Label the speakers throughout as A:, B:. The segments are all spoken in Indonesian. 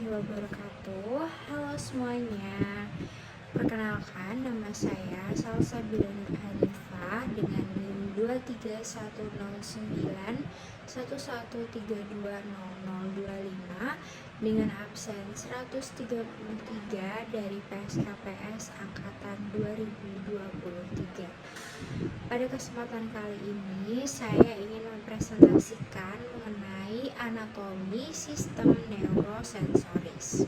A: wabarakatuh. Halo semuanya. Perkenalkan, nama saya Salsabila Nur Hanifah dengan NIM 2310911320025 dengan absen 133 dari PSKPS Angkatan 2023. Pada kesempatan kali ini, saya ingin mempresentasikan mengenai anatomi sistem neurosensoris.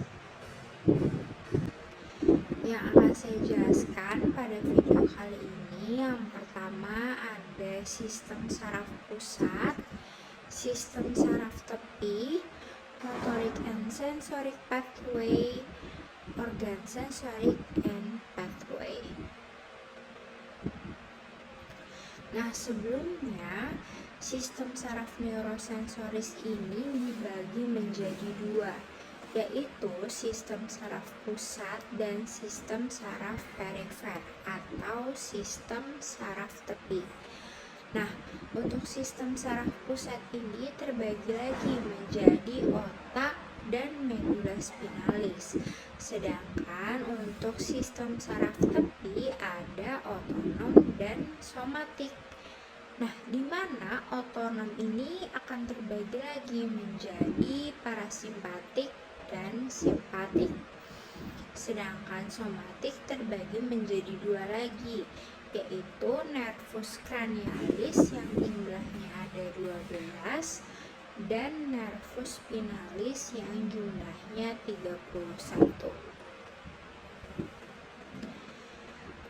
A: Yang akan saya jelaskan pada video kali ini, yang pertama ada sistem saraf pusat, sistem saraf tepi, motoric and sensory pathway, organ sensorik and pathway. Nah, sebelumnya sistem saraf neurosensoris ini dibagi menjadi dua, yaitu sistem saraf pusat dan sistem saraf perifer atau sistem saraf tepi. Nah, untuk sistem saraf pusat ini terbagi lagi menjadi otak dan medula spinalis. Sedangkan untuk sistem saraf tepi ada otonom dan somatik. Nah, di mana otonom ini akan terbagi lagi menjadi parasimpatik dan simpatik. Sedangkan somatik terbagi menjadi dua lagi, yaitu nervus cranialis yang jumlahnya ada 12 dan nervus spinalis yang jumlahnya 31.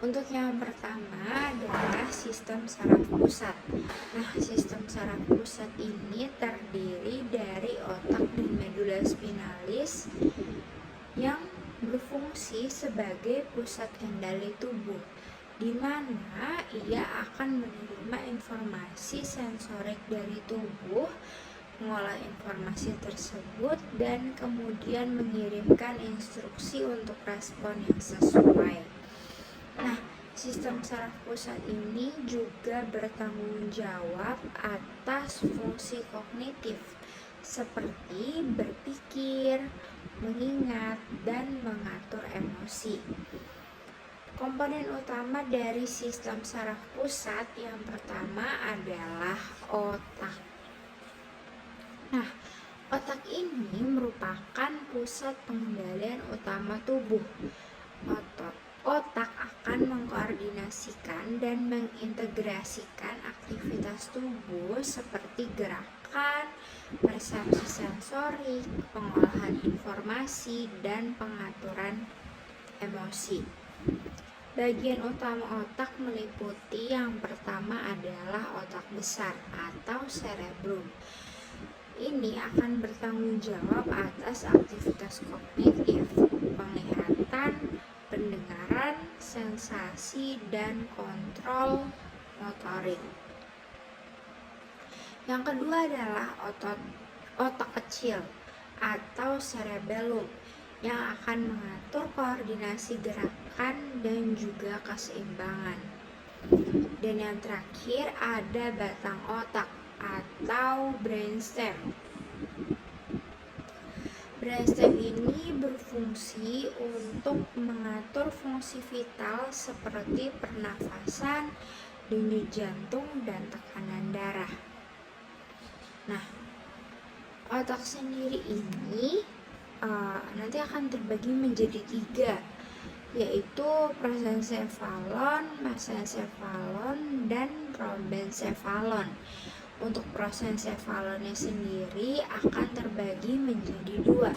A: Untuk yang pertama adalah sistem saraf pusat. Nah, sistem saraf pusat ini terdiri dari otak dan medula spinalis yang berfungsi sebagai pusat kendali tubuh, di mana ia akan menerima informasi sensorik dari tubuh, mengolah informasi tersebut, dan kemudian mengirimkan instruksi untuk respon yang sesuai. Nah, sistem saraf pusat ini juga bertanggung jawab atas fungsi kognitif seperti berpikir, mengingat, dan mengatur emosi. Komponen utama dari sistem saraf pusat yang pertama adalah otak. Nah, otak ini merupakan pusat pengendalian utama tubuh. Otak akan mengkoordinasikan dan mengintegrasikan aktivitas tubuh seperti gerakan, persepsi sensorik, pengolahan informasi, dan pengaturan emosi. Bagian utama otak meliputi yang pertama adalah otak besar atau cerebrum. Ini akan bertanggung jawab atas aktivitas kognitif, penglihatan, pendengaran, sensasi, dan kontrol motorik. Yang kedua adalah otak kecil atau cerebellum yang akan mengatur koordinasi gerakan dan juga keseimbangan. Dan yang terakhir ada batang otak atau brainstem. Brainstem ini berfungsi untuk mengatur fungsi vital seperti pernafasan, denyut jantung, dan tekanan darah. Nah, otak sendiri ini nanti akan terbagi menjadi 3, yaitu prosencephalon, mesencephalon, dan rhombencephalon. Untuk prosencephalonnya sendiri akan terbagi menjadi 2,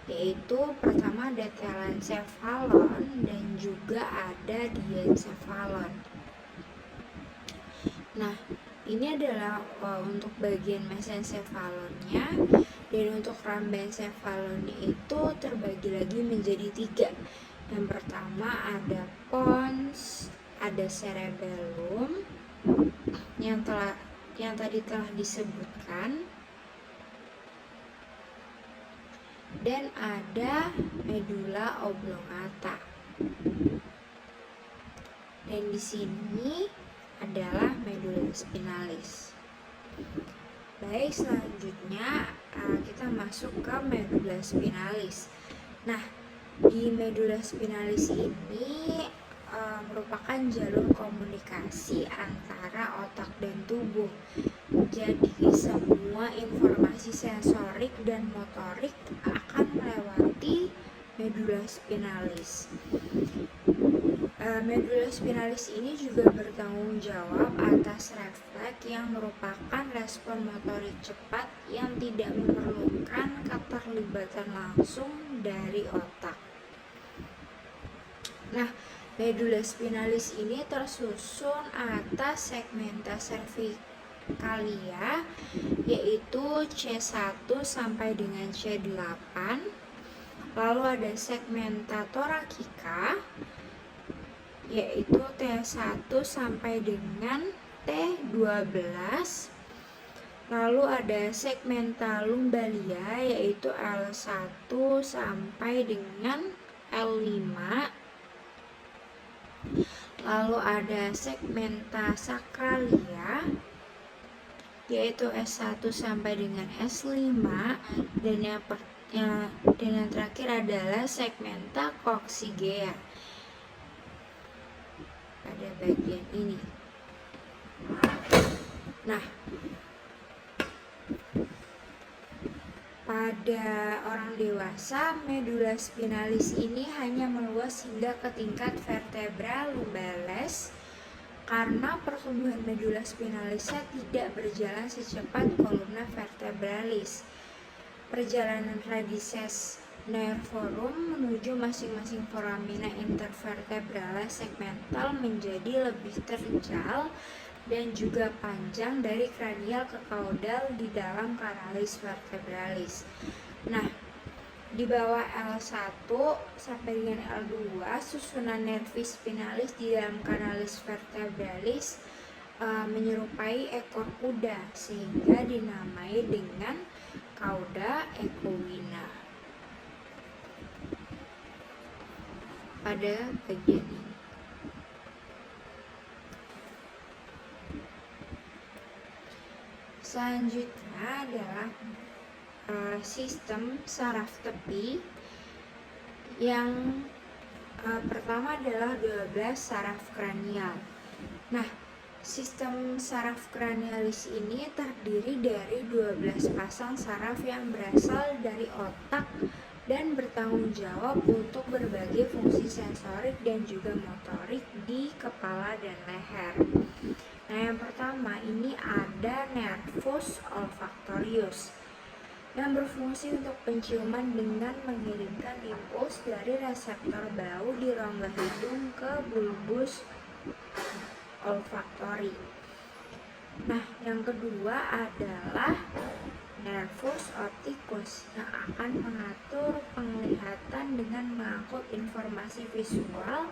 A: yaitu pertama ada telencephalon dan juga ada diencephalon. Nah, ini adalah untuk bagian mesencephalonnya, dan untuk rhombencephalonnya itu terbagi lagi menjadi 3. Yang pertama ada pons, ada cerebellum yang tadi telah disebutkan, dan ada medula oblongata. Dan di sini adalah medula spinalis. Baik, selanjutnya kita masuk ke medula spinalis. Nah, di medula spinalis ini merupakan jalur komunikasi antara otak dan tubuh. Jadi semua informasi sensorik dan motorik akan melewati medula spinalis. Medula spinalis ini juga bertanggung jawab atas refleks yang merupakan respon motorik cepat yang tidak memerlukan keterlibatan langsung dari otak. Nah, medula spinalis ini tersusun atas segmenta cervicalia, yaitu C1 sampai dengan C8. Lalu ada segmenta thoracica, yaitu T1 sampai dengan T12. Lalu ada segmenta lumbalia, yaitu L1 sampai dengan L5. Lalu ada segmenta sacralia, yaitu S1 sampai dengan S5, dan yang terakhir adalah segmenta coccygia pada bagian ini. Nah, pada orang dewasa, medula spinalis ini hanya meluas hingga ke tingkat vertebra lumbales karena pertumbuhan medula spinalisnya tidak berjalan secepat kolumna vertebralis. Perjalanan radices nervorum menuju masing-masing foramina intervertebrala segmental menjadi lebih terjal dan juga panjang dari kranial ke kaudal di dalam kanalis vertebralis. Nah, di bawah L1 sampai dengan L2 susunan nervis spinalis di dalam kanalis vertebralis menyerupai ekor kuda sehingga dinamai dengan cauda equina pada bagian ini. Selanjutnya adalah sistem saraf tepi. Yang pertama adalah 12 saraf kranial. Nah, sistem saraf kranialis ini terdiri dari 12 pasang saraf yang berasal dari otak dan bertanggung jawab untuk berbagai fungsi sensorik dan juga motorik di kepala dan leher. Nah, yang pertama ini ada nervus olfactorius yang berfungsi untuk penciuman dengan mengirimkan impuls dari reseptor bau di rongga hidung ke bulbus olfaktori. Nah, yang kedua adalah nervus opticus yang akan mengatur penglihatan dengan mengangkut informasi visual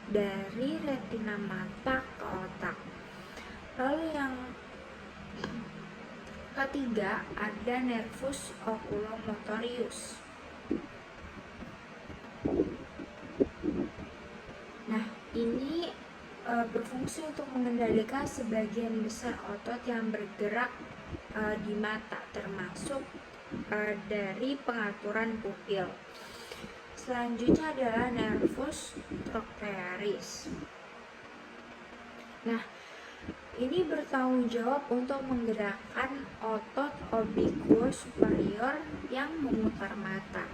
A: dari retina mata ke otak. Lalu yang ketiga ada nervus oculomotorius. Nah, ini berfungsi untuk mengendalikan sebagian besar otot yang bergerak di mata, termasuk dari pengaturan pupil. Selanjutnya adalah nervus trochlearis. Nah, ini bertanggung jawab untuk menggerakkan otot obliquo superior yang memutar mata.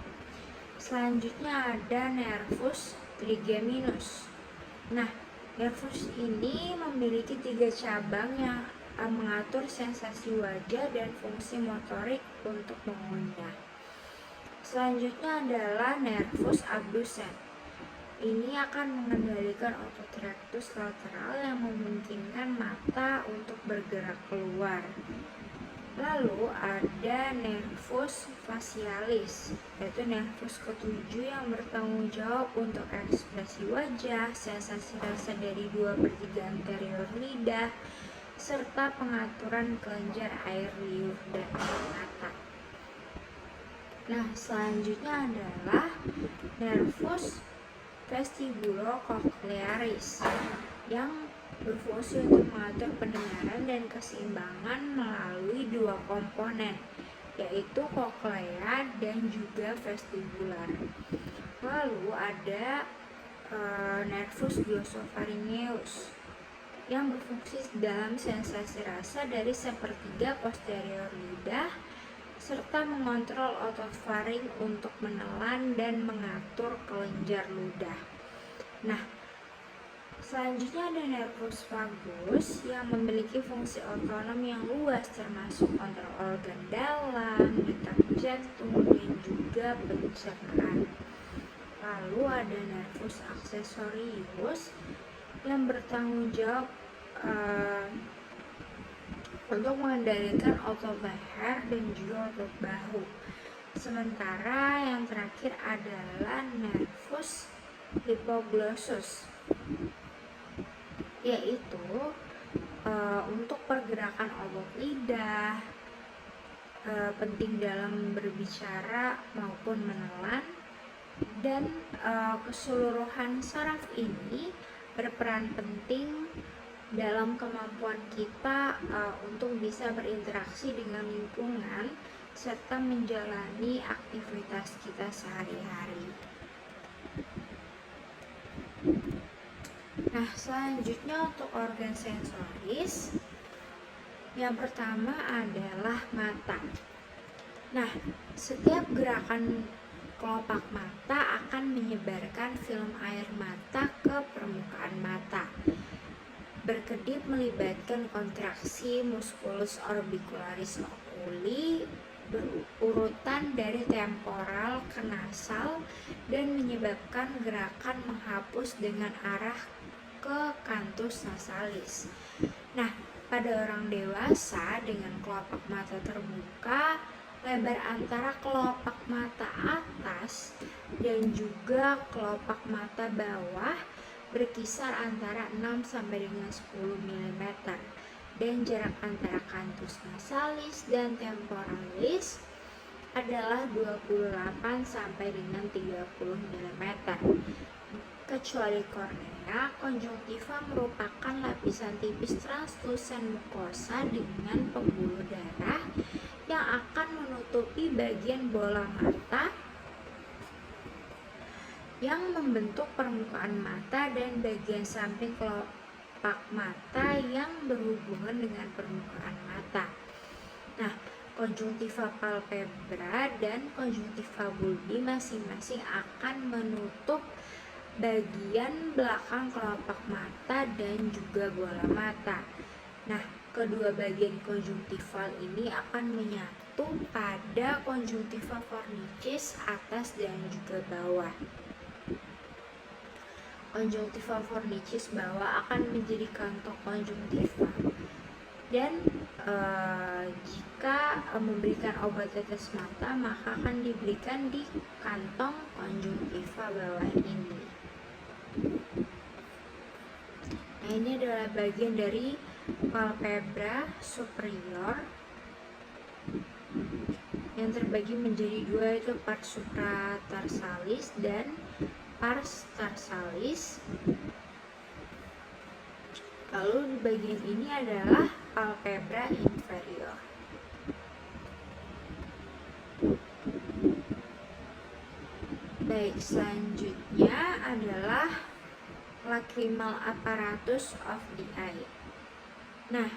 A: Selanjutnya ada nervus trigeminus. Nah, nervus ini memiliki 3 cabang yang mengatur sensasi wajah dan fungsi motorik untuk mengunyah. Selanjutnya adalah nervus abducens. Ini akan mengendalikan otot rectus lateral yang memungkinkan mata untuk bergerak keluar. Lalu ada nervus facialis, yaitu nervus ketujuh yang bertanggung jawab untuk ekspresi wajah, sensasi rasa dari 2/3 anterior lidah, serta pengaturan kelenjar air liur dan air mata. Nah, selanjutnya adalah nervus vestibulocochlearis yang berfungsi untuk mengatur pendengaran dan keseimbangan melalui 2 komponen, yaitu koklea dan juga vestibular. Lalu ada nervus glossopharyngeus yang berfungsi dalam sensasi rasa dari sepertiga posterior lidah serta mengontrol otot faring untuk menelan dan mengatur kelenjar ludah. Nah, selanjutnya ada nervus vagus yang memiliki fungsi otonom yang luas termasuk kontrol organ dalam, detak jantung, dan juga pencernaan. Lalu ada nervus accessorius yang bertanggung jawab untuk mengendalikan otot leher dan juga otot bahu. Sementara yang terakhir adalah nervus hypoglossus, yaitu untuk pergerakan otot lidah, penting dalam berbicara maupun menelan, dan keseluruhan saraf ini berperan penting dalam kemampuan kita untuk bisa berinteraksi dengan lingkungan serta menjalani aktivitas kita sehari-hari. Nah, selanjutnya untuk organ sensoris, yang pertama adalah mata. Nah, setiap gerakan kelopak mata akan menyebarkan film air mata ke permukaan mata. Berkedip melibatkan kontraksi musculus orbicularis oculi berurutan dari temporal ke nasal dan menyebabkan gerakan menghapus dengan arah ke canthus nasalis. Nah, pada orang dewasa dengan kelopak mata terbuka, lebar antara kelopak mata atas dan juga kelopak mata bawah berkisar antara 6 sampai dengan 10 mm dan jarak antara canthus nasalis dan temporalis adalah 28 sampai dengan 30 mm. Kecuali kornea, konjungtiva merupakan lapisan tipis translusen mukosa dengan pembuluh darah yang akan menutupi bagian bola mata yang membentuk permukaan mata dan bagian samping kelopak mata yang berhubungan dengan permukaan mata. Nah, konjungtiva palpebra dan konjungtiva bulbi masing-masing akan menutup bagian belakang kelopak mata dan juga bola mata. Nah, kedua bagian konjungtival ini akan menyatu pada konjungtiva fornicis atas dan juga bawah. Konjungtiva fornicis bawah akan menjadi kantong konjungtiva, dan jika memberikan obat tetes mata maka akan diberikan di kantong konjungtiva bawah ini. Nah, ini adalah bagian dari palpebra superior yang terbagi menjadi dua, yaitu pars supratarsalis dan pars tarsalis. Lalu di bagian ini adalah palpebra inferior. Baik, selanjutnya adalah lacrimal apparatus of the eye. Nah,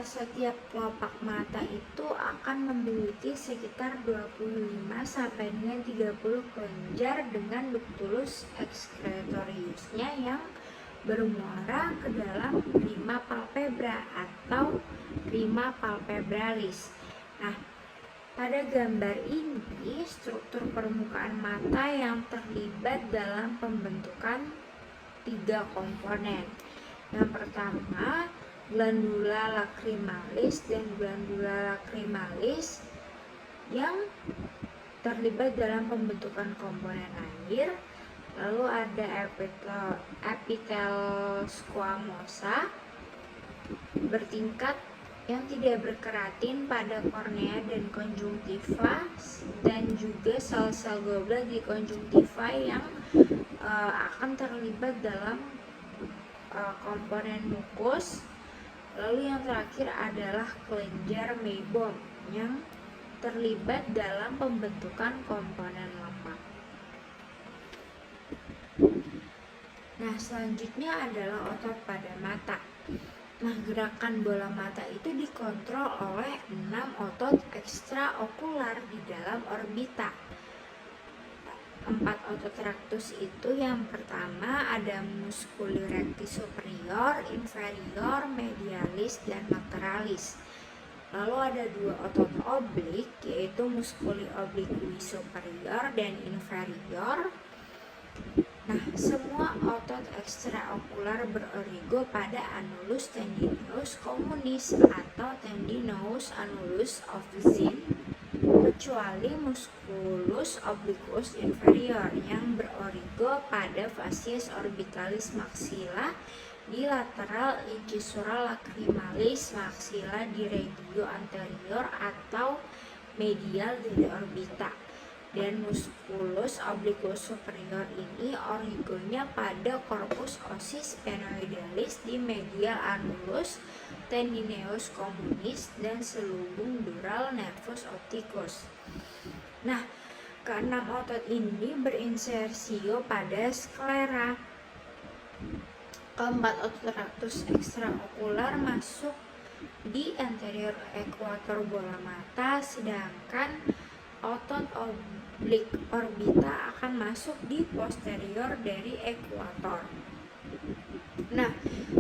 A: setiap kelopak mata itu akan memiliki sekitar 25 sampai dengan 30 kelenjar dengan ductus excretoriusnya yang bermuara ke dalam rima palpebra atau rima palpebralis. Nah, pada gambar ini struktur permukaan mata yang terlibat dalam pembentukan 3 komponen. Yang pertama, glandula lacrimalis dan glandula lacrimalis yang terlibat dalam pembentukan komponen air. Lalu ada epitel squamosa bertingkat yang tidak berkeratin pada kornea dan konjungtiva, dan juga sel-sel goblet di konjungtiva yang akan terlibat dalam komponen mukus. Lalu yang terakhir adalah kelenjar meibom yang terlibat dalam pembentukan komponen lemak. Nah, selanjutnya adalah otot pada mata. Nah, gerakan bola mata itu dikontrol oleh 6 otot ekstraokular di dalam orbita. 4 otot rectus itu yang pertama ada musculi recti superior, inferior, medialis, dan lateralis. Lalu ada 2 otot oblik, yaitu musculi obliqui superior dan inferior. Nah, semua otot ekstraokular berorigo pada annulus tendinous communis atau tendinous annulus of Zinn, kecuali musculus obliquus inferior yang berorigo pada facies orbitalis maxilla di lateral incisural lacrimalis maxilla di regio anterior atau medial dari orbita. Dan musculus obliquus superior ini origonya pada corpus ossis sphenoidalis di medial annulus tendinous communis dan selubung dural nervus opticus. Nah, keenam otot ini berinsersio pada sklera. Keempat otot rectus ekstraokular masuk di anterior ekuator bola mata, sedangkan otot oblik orbita akan masuk di posterior dari ekuator. Nah,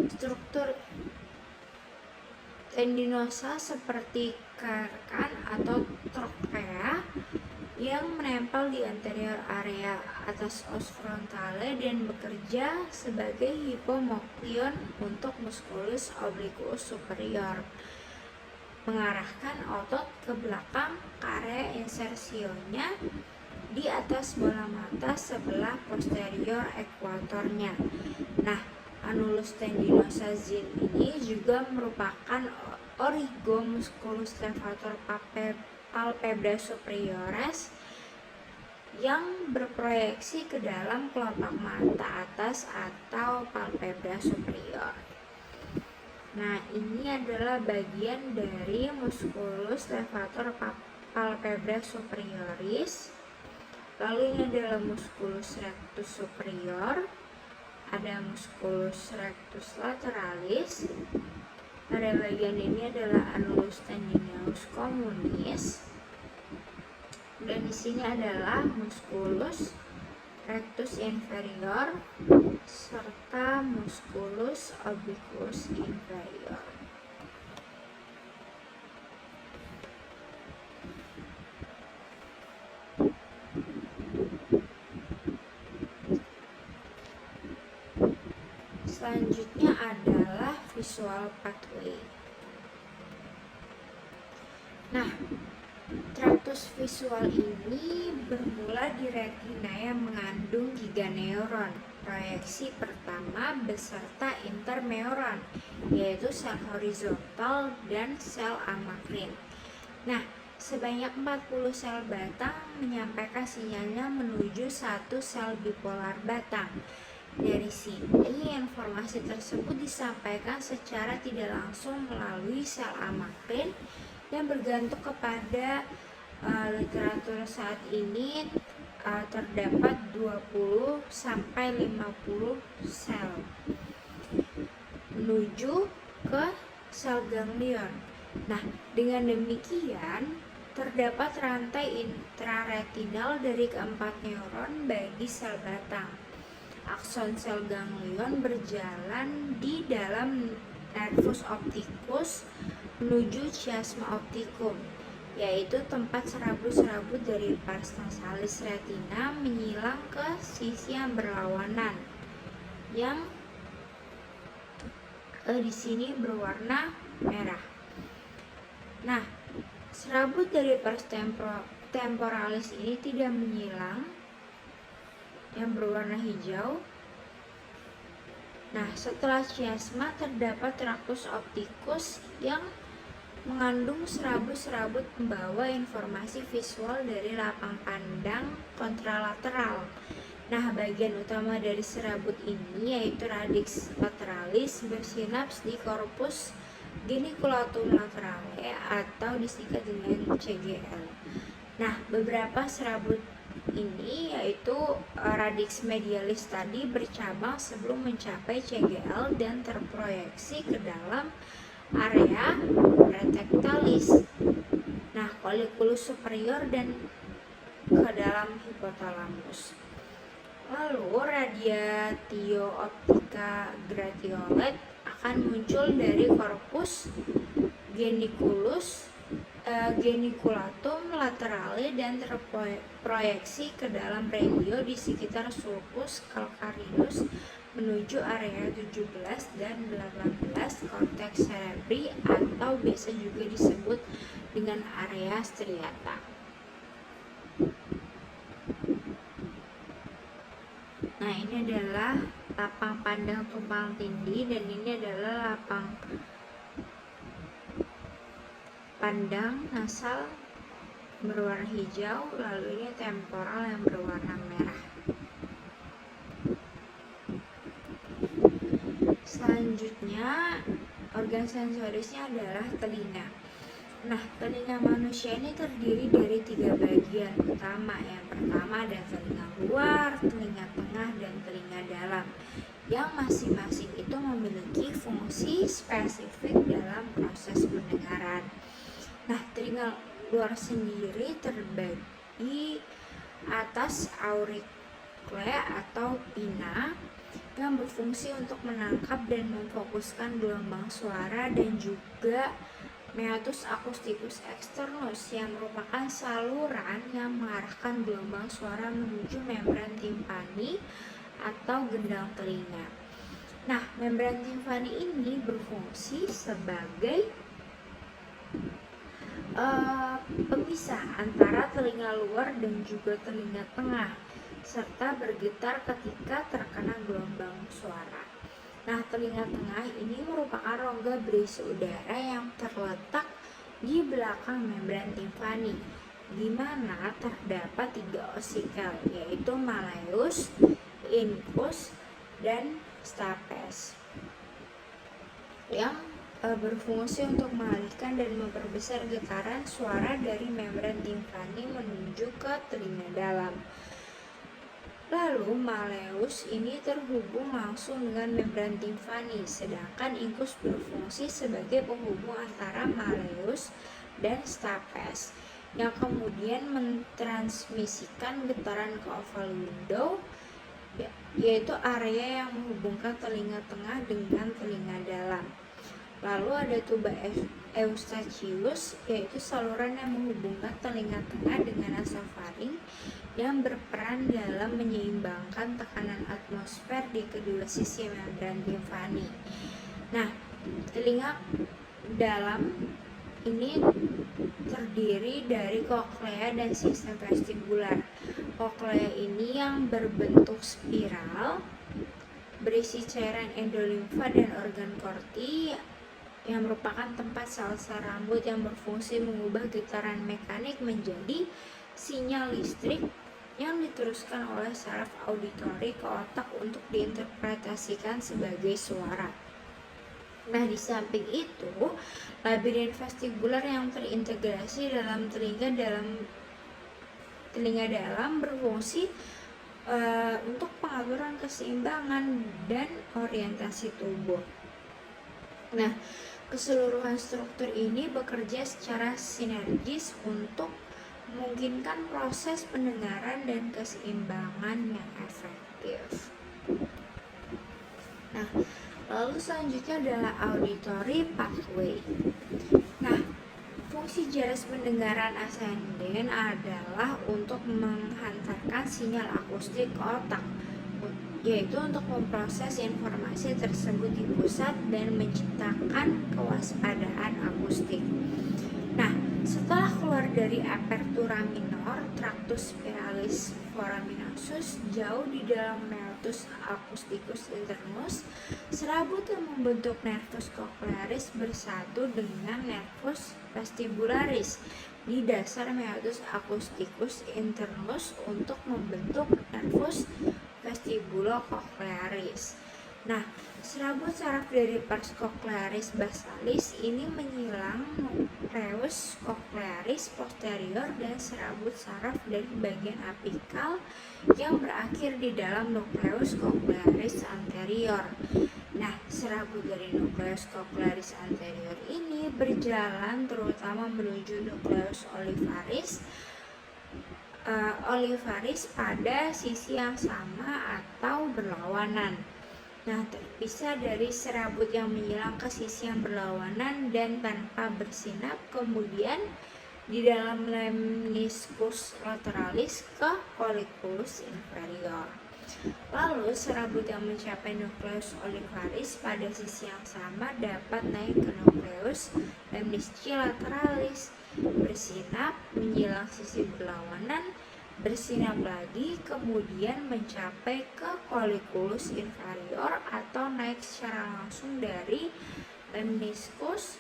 A: struktur tendinosa seperti karkan atau trokea yang menempel di anterior area atas os frontale dan bekerja sebagai hipomoklion untuk musculus obliquus superior, mengarahkan otot ke belakang ke area insersionya di atas bola mata sebelah posterior ekuatornya. Nah, annulus tendinosa Zinn ini juga merupakan origo musculus levator palpebra superiores yang berproyeksi ke dalam kelopak mata atas atau palpebra superior. Nah, ini adalah bagian dari musculus levator palpebra superioris. Lalu ini adalah musculus rectus superior, ada musculus rectus lateralis. Pada bagian ini adalah annulus tendinous communis. Dan di sini adalah musculus rectus inferior serta musculus obliquus inferior. Selanjutnya adalah visual pathway. Nah, traktus visual ini bermula di retina yang mengandung giganeuron proyeksi pertama beserta interneuron, yaitu sel horizontal dan sel amakrin. Nah, sebanyak 40 sel batang menyampaikan sinyalnya menuju satu sel bipolar batang. Dari sini, informasi tersebut disampaikan secara tidak langsung melalui sel amakrin yang bergantung kepada literatur saat ini terdapat 20 sampai 50 sel menuju ke sel ganglion. Nah, dengan demikian terdapat rantai intraretinal dari keempat neuron bagi sel batang. Akson sel ganglion berjalan di dalam nervus opticus menuju chiasma opticum, yaitu tempat serabut-serabut dari pars nasalis retina menyilang ke sisi yang berlawanan, yang di sini berwarna merah. Nah, serabut dari pars temporalis ini tidak menyilang, yang berwarna hijau. Nah, setelah chiasma terdapat tractus opticus yang mengandung serabut-serabut pembawa informasi visual dari lapang pandang kontralateral. Nah, bagian utama dari serabut ini yaitu radix lateralis bersinaps di corpus geniculatum laterale atau disingkat dengan CGL. Nah, beberapa serabut ini yaitu radix medialis tadi bercabang sebelum mencapai CGL dan terproyeksi ke dalam area retectalis. Nah, colliculus superior dan ke dalam hipotalamus. Lalu radiatio optica gratiolet akan muncul dari corpus geniculatum laterale dan terproyeksi ke dalam regio di sekitar sulcus calcareus menuju area 17 dan 18 cortex cerebri atau biasa juga disebut dengan area striata. Nah, ini adalah lapang pandang tumpang tindih dan ini adalah lapang pandang nasal berwarna hijau, lalu ini temporal yang berwarna merah. Selanjutnya, organ sensorisnya adalah telinga. Nah, telinga manusia ini terdiri dari 3 bagian utama. Yang pertama ada telinga luar, telinga tengah, dan telinga dalam, yang masing-masing itu memiliki fungsi spesifik dalam proses pendengaran. Nah, telinga luar sendiri terbagi atas auriculae atau pinna yang berfungsi untuk menangkap dan memfokuskan gelombang suara, dan juga meatus acousticus externus yang merupakan saluran yang mengarahkan gelombang suara menuju membran timpani atau gendang telinga. Nah, membran timpani ini berfungsi sebagai pemisah antara telinga luar dan juga telinga tengah, serta bergetar ketika terkena gelombang suara. Nah, telinga tengah ini merupakan rongga berisi udara yang terletak di belakang membran timpani, di mana terdapat 3 osikel, yaitu malleus, incus, dan stapes, yang berfungsi untuk mengalihkan dan memperbesar getaran suara dari membran timpani menuju ke telinga dalam. Lalu malleus ini terhubung langsung dengan membran timpani, sedangkan incus berfungsi sebagai penghubung antara malleus dan stapes, yang kemudian mentransmisikan getaran ke oval window, yaitu area yang menghubungkan telinga tengah dengan telinga dalam. Lalu ada tuba eustachius, yaitu saluran yang menghubungkan telinga tengah dengan nasofaring, yang berperan dalam menyeimbangkan tekanan atmosfer di kedua sisi membran timpani. Nah, telinga dalam ini terdiri dari koklea dan sistem vestibular. Koklea ini yang berbentuk spiral, berisi cairan endolimfa dan organ korti, yang merupakan tempat sel-sel rambut yang berfungsi mengubah getaran mekanik menjadi sinyal listrik yang diteruskan oleh saraf auditori ke otak untuk diinterpretasikan sebagai suara. Nah, di samping itu, labirin vestibular yang terintegrasi dalam telinga dalam berfungsi untuk pengaturan keseimbangan dan orientasi tubuh. Nah, keseluruhan struktur ini bekerja secara sinergis untuk memungkinkan proses pendengaran dan keseimbangan yang efektif. Nah, lalu selanjutnya adalah auditory pathway. Nah, fungsi jaris pendengaran ascendens adalah untuk menghantarkan sinyal akustik ke otak, yaitu untuk memproses informasi tersebut di pusat dan menciptakan kewaspadaan akustik. Nah, setelah keluar dari apertura minor, tractus spiralis foraminosus jauh di dalam meatus acousticus internus, serabut yang membentuk nervus cochlearis bersatu dengan nervus vestibularis di dasar meatus acousticus internus untuk membentuk nervus vestibulocochlearis. Nah, serabut saraf dari pars cochlearis basalis ini menyilang nukleus cochlearis posterior dan serabut saraf dari bagian apikal yang berakhir di dalam nukleus cochlearis anterior. Nah, serabut dari nukleus cochlearis anterior ini berjalan terutama menuju nukleus olivaris pada sisi yang sama atau berlawanan. Nah, terpisah dari serabut yang menyilang ke sisi yang berlawanan dan tanpa bersinap, kemudian di dalam lemniscus lateralis ke colliculus inferior. Lalu serabut yang mencapai nukleus olivaris pada sisi yang sama dapat naik ke nukleus lemnisci lateralis, bersinap, menyilang sisi berlawanan, bersinap lagi, kemudian mencapai ke colliculus inferior atau naik secara langsung dari lemniscus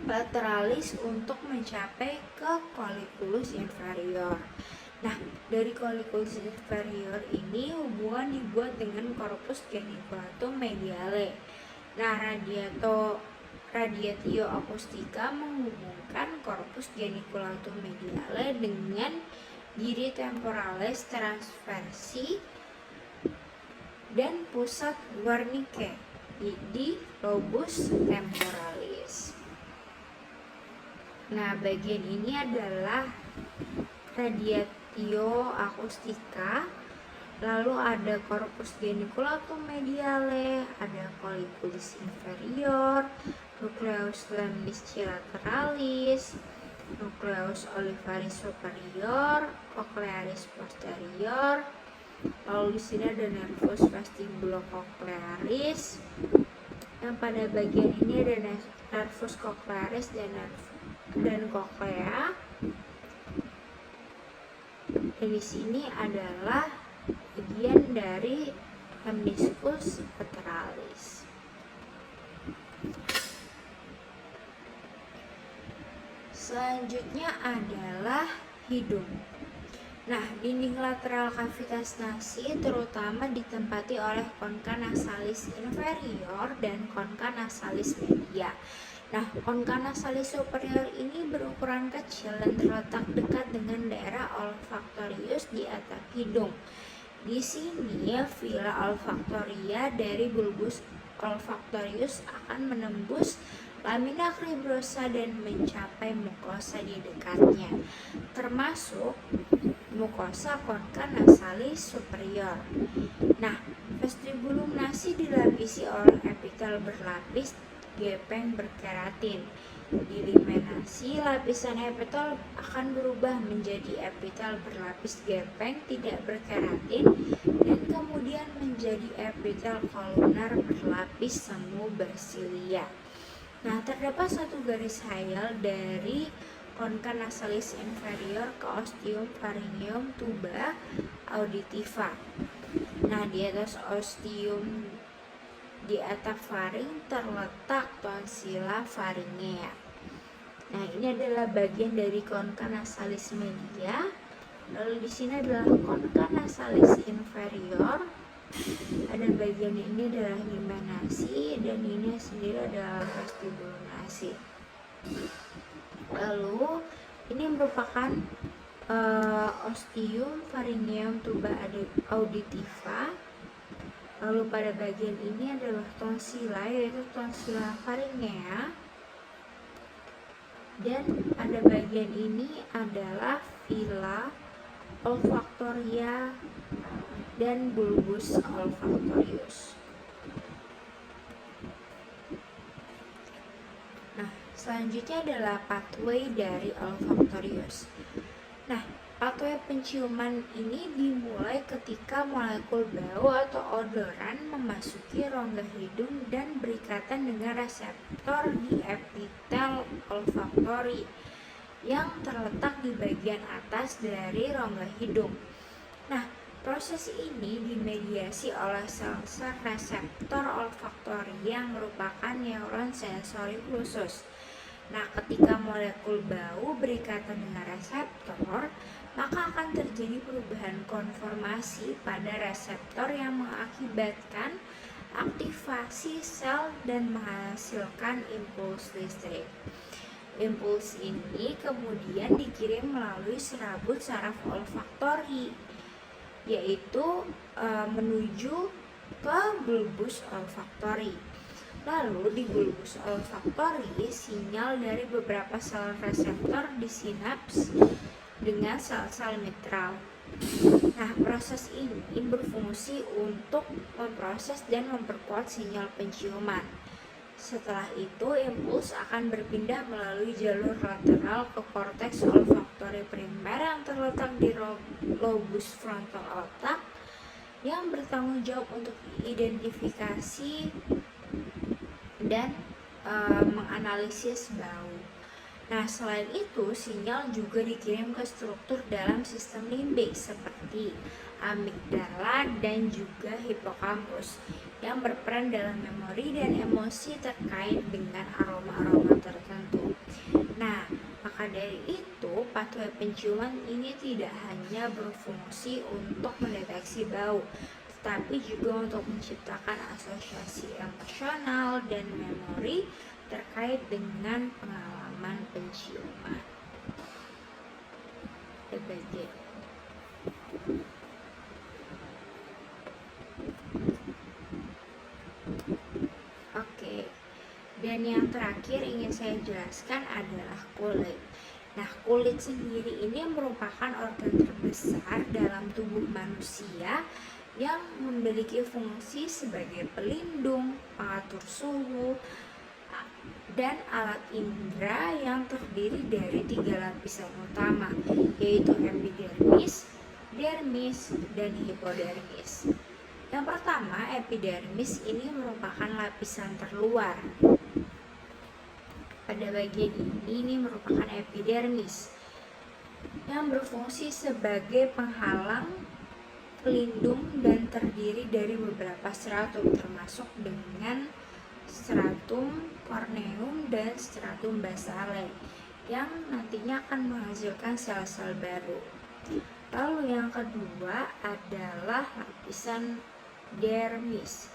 A: lateralis untuk mencapai ke colliculus inferior. Nah, dari colliculus inferior ini hubungan dibuat dengan corpus geniculatum mediale. Nah, radiatio acoustica menghubungkan corpus geniculatum mediale dengan giri temporalis transversi dan pusat Wernicke di lobus temporalis. Nah, bagian ini adalah radiatio acoustica, lalu ada corpus geniculatum mediale, ada colliculus inferior, nucleus lemnisci lateralis, nucleus olivaris superior, cochlearis posterior, lalu di sini ada nervus vestibulocochlearis, yang pada bagian ini ada nervus cochlearis dan cochlea. Dan di sini adalah bagian dari lemniscus lateralis. Selanjutnya adalah hidung. Nah, dinding lateral kavitas nasi terutama ditempati oleh concha nasalis inferior dan concha nasalis media. Nah, concha nasalis superior ini berukuran kecil dan terletak dekat dengan daerah olfaktorius di atap hidung. Di sini, villi olfaktoria dari bulbus olfaktorius akan menembus lamina cribrosa dan mencapai mukosa di dekatnya, termasuk mukosa concha nasalis superior. Nah, vestibulum nasi dilapisi oleh epitel berlapis gepeng berkeratin. Di limenasi, lapisan epitel akan berubah menjadi epitel berlapis gepeng tidak berkeratin dan kemudian menjadi epitel kolunar berlapis semu bersilia. Nah, terdapat satu garis hayal dari concha nasalis inferior ke ostium pharyngeum tuba auditiva. Nah, di atas ostium di atap faring terletak tonsilla pharyngea. Nah, ini adalah bagian dari concha nasalis media. Lalu di sini adalah concha nasalis inferior. Ada bagian ini adalah limenasi dan ini sendiri adalah vestibulum nasi. Lalu ini merupakan ostium pharyngeum tuba auditiva. Lalu pada bagian ini adalah tonsilla, yaitu tonsilla pharyngea. Dan pada bagian ini adalah villi olfaktoria dan bulbus olfaktorius. Nah, selanjutnya adalah pathway dari olfaktorius. Nah, pathway penciuman ini dimulai ketika molekul bau atau odoran memasuki rongga hidung dan berikatan dengan reseptor di epitel olfaktori yang terletak di bagian atas dari rongga hidung. Nah, proses ini dimediasi oleh sel-sel reseptor olfaktori yang merupakan neuron sensori khusus. Nah, ketika molekul bau berikatan dengan reseptor, maka akan terjadi terjadi perubahan konformasi pada reseptor yang mengakibatkan aktivasi sel dan menghasilkan impuls listrik. Impuls ini kemudian dikirim melalui serabut saraf olfaktori, yaitu menuju ke bulbus olfaktori. Lalu di bulbus olfaktori, sinyal dari beberapa sel reseptor di sinaps dengan sel-sel mitral. Nah, proses ini berfungsi untuk memproses dan memperkuat sinyal penciuman. Setelah itu, impuls akan berpindah melalui jalur lateral ke korteks olfaktori primer yang terletak di lobus frontal otak yang bertanggung jawab untuk identifikasi dan menganalisis bau. Nah, selain itu, sinyal juga dikirim ke struktur dalam sistem limbik seperti amigdala dan juga hipokampus yang berperan dalam memori dan emosi terkait dengan aroma-aroma tertentu. Nah, maka dari itu, pathway penciuman ini tidak hanya berfungsi untuk mendeteksi bau, tetapi juga untuk menciptakan asosiasi emosional dan memori terkait dengan pengalaman penciuman. EBG. Oke, dan yang terakhir ingin saya jelaskan adalah kulit. Nah, kulit sendiri ini merupakan organ terbesar dalam tubuh manusia yang memiliki fungsi sebagai pelindung, pengatur suhu, dan alat indera yang terdiri dari 3 lapisan utama, yaitu epidermis, dermis, dan hipodermis. Yang pertama, epidermis ini merupakan lapisan terluar. Pada bagian ini merupakan epidermis yang berfungsi sebagai penghalang, pelindung, dan terdiri dari beberapa stratum termasuk dengan stratum corneum dan stratum basale yang nantinya akan menghasilkan sel-sel baru. Lalu yang kedua adalah lapisan dermis.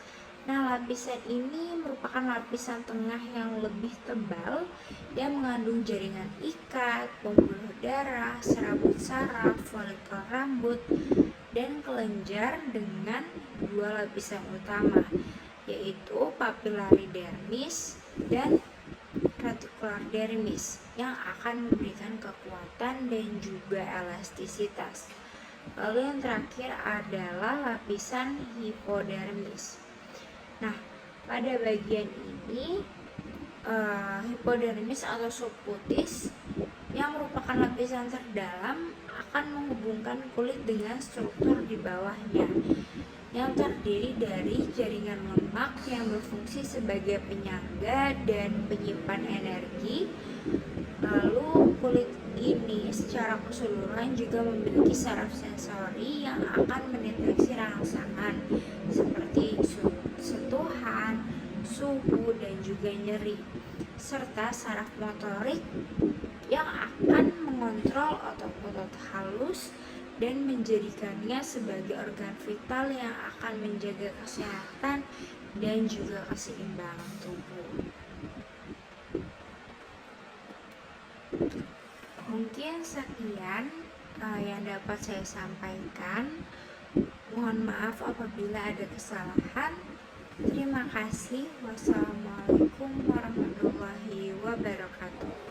A: Nah, lapisan ini merupakan lapisan tengah yang lebih tebal yang mengandung jaringan ikat, pembuluh darah, serabut saraf, folikel rambut, dan kelenjar dengan 2 lapisan utama, yaitu papillary dermis dan reticular dermis yang akan memberikan kekuatan dan juga elastisitas. Lalu yang terakhir adalah lapisan hipodermis. Nah, pada bagian ini hipodermis atau subkutis yang merupakan lapisan terdalam akan menghubungkan kulit dengan struktur di bawahnya yang terdiri dari jaringan lemak yang berfungsi sebagai penyangga dan penyimpan energi. Lalu kulit ini secara keseluruhan juga memiliki saraf sensori yang akan mendeteksi rangsangan seperti sentuhan, suhu, dan juga nyeri, serta saraf motorik yang akan mengontrol otot-otot halus dan menjadikannya sebagai organ vital yang akan menjaga kesehatan dan juga keseimbangan tubuh. Mungkin sekian yang dapat saya sampaikan. Mohon maaf apabila ada kesalahan. Terima kasih. Wassalamualaikum warahmatullahi wabarakatuh.